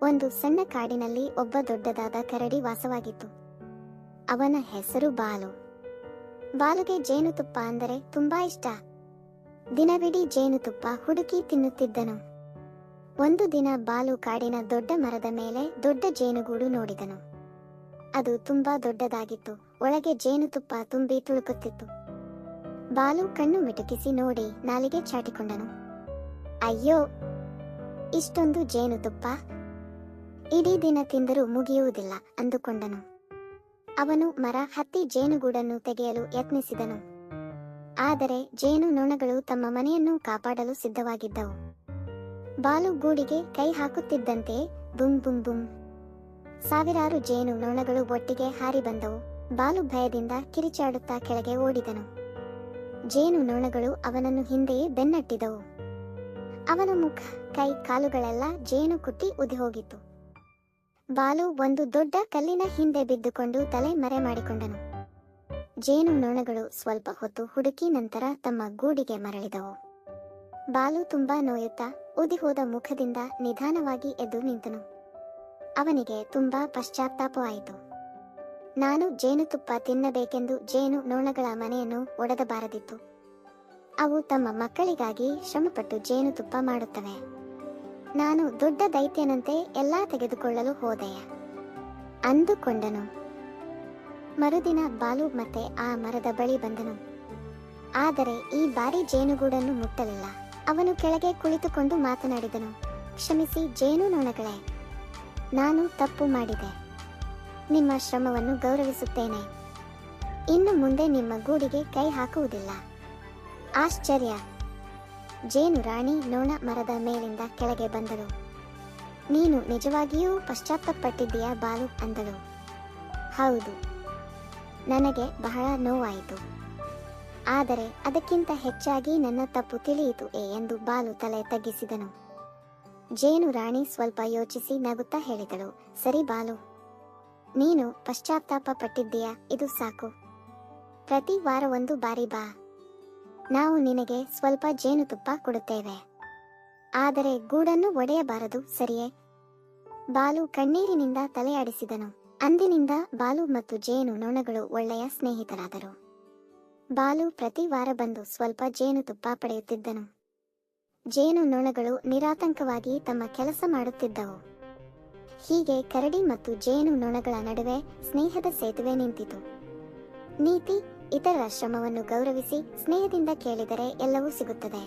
ಒಂದು ಸಣ್ಣ ಕಾಡಿನಲ್ಲಿ ಒಬ್ಬ ದೊಡ್ಡದಾದ ಕರಡಿ ವಾಸವಾಗಿತ್ತು. ಅವನ ಹೆಸರು ಬಾಲು. ಬಾಲುಗೆ ಜೇನುತುಪ್ಪ ಅಂದರೆ ತುಂಬಾ ಇಷ್ಟ. ದಿನವಿಡೀ ಜೇನುತುಪ್ಪ ಹುಡುಕಿ ತಿನ್ನುತ್ತಿದ್ದನು. ಒಂದು ದಿನ ಬಾಲು ಕಾಡಿನ ದೊಡ್ಡ ಮರದ ಮೇಲೆ ದೊಡ್ಡ ಜೇನುಗೂಡು ನೋಡಿದನು. ಅದು ತುಂಬಾ ದೊಡ್ಡದಾಗಿತ್ತು. ಒಳಗೆ ಜೇನುತುಪ್ಪ ತುಂಬಿ ತುಳುಕುತ್ತಿತ್ತು. ಬಾಲು ಕಣ್ಣು ಮಿಟುಕಿಸಿ ನೋಡಿ ನಾಲಿಗೆ ಚಾಟಿಕೊಂಡನು. ಅಯ್ಯೋ, ಇಷ್ಟೊಂದು ಜೇನುತುಪ್ಪ! ಇಡೀ ದಿನ ತಿಂದರೂ ಮುಗಿಯುವುದಿಲ್ಲ ಅಂದುಕೊಂಡನು. ಅವನು ಮರ ಹತ್ತಿ ಜೇನುಗೂಡನ್ನು ತೆಗೆಯಲು ಯತ್ನಿಸಿದನು. ಆದರೆ ಜೇನು ನೊಣಗಳು ತಮ್ಮ ಮನೆಯನ್ನು ಕಾಪಾಡಲು ಸಿದ್ಧವಾಗಿದ್ದವು. ಬಾಲು ಗೂಡಿಗೆ ಕೈ ಹಾಕುತ್ತಿದ್ದಂತೆ ಬುಂ ಬುಂ ಬುಂ ಸಾವಿರಾರು ಜೇನು ನೊಣಗಳು ಒಟ್ಟಿಗೆ ಹಾರಿ ಬಂದವು. ಬಾಲು ಭಯದಿಂದ ಕಿರಿಚಾಡುತ್ತಾ ಕೆಳಗೆ ಓಡಿದನು. ಜೇನು ನೊಣಗಳು ಅವನನ್ನು ಹಿಂದೆಯೇ ಬೆನ್ನಟ್ಟಿದವು. ಅವನ ಮುಖ, ಕೈ, ಕಾಲುಗಳೆಲ್ಲ ಜೇನು ಕುಟ್ಟಿ ಉದಿಹೋಗಿತ್ತು. ಬಾಲು ಒಂದು ದೊಡ್ಡ ಕಲ್ಲಿನ ಹಿಂದೆ ಬಿದ್ದುಕೊಂಡು ತಲೆ ಮರೆ ಮಾಡಿಕೊಂಡನು. ಜೇನು ನೊಣಗಳು ಸ್ವಲ್ಪ ಹೊತ್ತು ಹುಡುಕಿ ನಂತರ ತಮ್ಮ ಗೂಡಿಗೆ ಮರಳಿದವು. ಬಾಲು ತುಂಬಾ ನೋಯುತ್ತಾ ಉದಿಹೋದ ಮುಖದಿಂದ ನಿಧಾನವಾಗಿ ಎದ್ದು ನಿಂತನು. ಅವನಿಗೆ ತುಂಬಾ ಪಶ್ಚಾತ್ತಾಪವಾಯಿತು. ನಾನು ಜೇನುತುಪ್ಪ ತಿನ್ನಬೇಕೆಂದು ಜೇನು ನೊಣಗಳ ಮನೆಯನ್ನು ಒಡೆದಬಾರದಿತ್ತು. ಅವು ತಮ್ಮ ಮಕ್ಕಳಿಗಾಗಿ ಶ್ರಮಪಟ್ಟು ಜೇನುತುಪ್ಪ ಮಾಡುತ್ತವೆ. ನಾನು ದೊಡ್ಡ ದೈತ್ಯನಂತೆ ಎಲ್ಲಾ ತೆಗೆದುಕೊಳ್ಳಲು ಹೋದೆಯ ಅಂದುಕೊಂಡನು. ಮರುದಿನ ಬಾಲು ಮತ್ತೆ ಆ ಮರದ ಬಳಿ ಬಂದನು. ಆದರೆ ಈ ಬಾರಿ ಜೇನುಗೂಡನ್ನು ಮುಟ್ಟಲಿಲ್ಲ. ಅವನು ಕೆಳಗೆ ಕುಳಿತುಕೊಂಡು ಮಾತನಾಡಿದನು. ಕ್ಷಮಿಸಿ ಜೇನು ನೊಣಗಳೇ, ನಾನು ತಪ್ಪು ಮಾಡಿದೆ. ನಿಮ್ಮ ಶ್ರಮವನ್ನು ಗೌರವಿಸುತ್ತೇನೆ. ಇನ್ನು ಮುಂದೆ ನಿಮ್ಮ ಗೂಡಿಗೆ ಕೈ ಹಾಕುವುದಿಲ್ಲ. ಆಶ್ಚರ್ಯ! ಜೇನು ರಾಣಿ ನೊಣ ಮರದ ಮೇಲಿಂದ ಕೆಳಗೆ ಬಂದಳು. ನೀನು ನಿಜವಾಗಿಯೂ ಪಶ್ಚಾತ್ತಾಪಪಟ್ಟಿದ್ದೀಯಾ ಬಾಲು ಅಂದಳು. ಹೌದು, ನನಗೆ ಬಹಳ ನೋವಾಯಿತು. ಆದರೆ ಅದಕ್ಕಿಂತ ಹೆಚ್ಚಾಗಿ ನನ್ನ ತಪ್ಪು ತಿಳಿಯಿತು ಎಂದು ಬಾಲು ತಲೆ ತಗ್ಗಿಸಿದನು. ಜೇನು ರಾಣಿ ಸ್ವಲ್ಪ ಯೋಚಿಸಿ ನಗುತ್ತಾ ಹೇಳಿದಳು, ಸರಿ ಬಾಲು, ನೀನು ಪಶ್ಚಾತ್ತಾಪ ಪಟ್ಟಿದ್ದೀಯಾ, ಇದು ಸಾಕು. ಪ್ರತಿ ವಾರ ಒಂದು ಬಾರಿ ಬಾ. ನಾವು ನಿನಗೆ ಸ್ವಲ್ಪ ಜೇನುತುಪ್ಪ ಕೊಡುತ್ತೇವೆ. ಆದರೆ ಗೂಡನ್ನು ಒಡೆಯಬಾರದು, ಸರಿಯೇ? ಬಾಲು ಕಣ್ಣೀರಿನಿಂದ ತಲೆಯಾಡಿಸಿದನು. ಅಂದಿನಿಂದ ಬಾಲು ಮತ್ತು ಜೇನು ನೊಣಗಳು ಒಳ್ಳೆಯ ಸ್ನೇಹಿತರಾದರು. ಬಾಲು ಪ್ರತಿ ವಾರ ಬಂದು ಸ್ವಲ್ಪ ಜೇನುತುಪ್ಪ ಪಡೆಯುತ್ತಿದ್ದನು. ಜೇನು ನೊಣಗಳು ನಿರಾತಂಕವಾಗಿ ತಮ್ಮ ಕೆಲಸ ಮಾಡುತ್ತಿದ್ದವು. ಹೀಗೆ ಕರಡಿ ಮತ್ತು ಜೇನು ನೊಣಗಳ ನಡುವೆ ಸ್ನೇಹದ ಸೇತುವೆ ನಿಂತಿತು. ನೀತಿ: ಇತರರ ಶ್ರಮವನ್ನು ಗೌರವಿಸಿ ಸ್ನೇಹದಿಂದ ಕೇಳಿದರೆ ಎಲ್ಲವೂ ಸಿಗುತ್ತದೆ.